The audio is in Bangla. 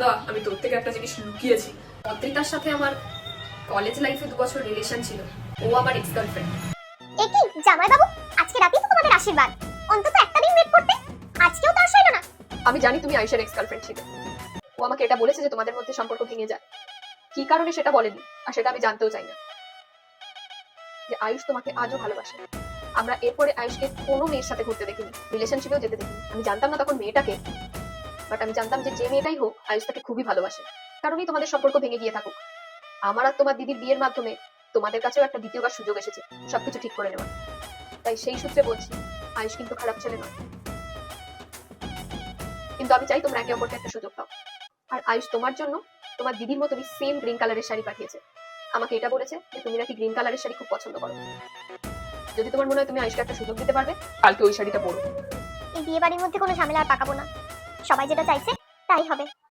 দাদা আমি তোর থেকে একটা জিনিস লুকিয়েছি। অদ্রিতার সাথে আমার কলেজ লাইফে 2 বছর রিলেশন ছিল। ও আমার এক্স গার্লফ্রেন্ড। এ কি জামাই বাবু, আজকে রাতেই তো তোমাদের আশীর্বাদ, অন্তত একটা দিন ওয়েট করতে। আজকেও তার সইলো না। আমি জানি তুমি আয়েশার এক্স গার্লফ্রেন্ড ছিল। ও আমাকে এটা বলেছে যে তোমাদের মধ্যে সম্পর্ক ভেঙে যায়। কি কারণে সেটা বলেনি, আর সেটা আমি জানতেও চাই না। যে আয়ুষ তোমাকে আজও ভালোবাসে। আমরা এরপরে আয়ুষকে কোনো মেয়ের সাথে ঘুরতে দেখিনি, রিলেশনশিপেও যেতে দেখিনি। আমি জানতাম না তখন মেয়েটাকে, বাট আমি জানতাম যে যে মেয়েটাই হোক আয়ুষ তাকে খুবই ভালোবাসে। কারণেই তোমাদের সম্পর্ক ভেঙে গিয়ে থাকুক। আমার আর তোমার দিদির বিয়ের মাধ্যমে তোমাদের কাছেও একটা দ্বিতীয়বার সুযোগ এসেছে সবকিছু ঠিক করে নেওয়ার। তাই সেই সূত্রে বলছি, আয়ুষ কিন্তু খারাপ ছেলে নয়। কিন্তু আমি চাই তোমরা একে অপরকে একটা সুযোগ পাও। আর আয়ুষ তোমার জন্য তোমার দিদির মতনই সেম গ্রিন কালারের শাড়ি পাঠিয়েছে। আমাকে এটা বলেছে যে তুমি নাকি গ্রিন কালারের শাড়ি খুব পছন্দ করো। যদি তোমার মনে হয় তুমি আয়ুষকে একটা সুযোগ দিতে পারবে, কালকে ওই শাড়িটা পরো। এই বিয়ে বাড়ির মধ্যে কোনো ঝামেলা আর পাকাবো না, সবাই যেটা চাইছে তাই হবে।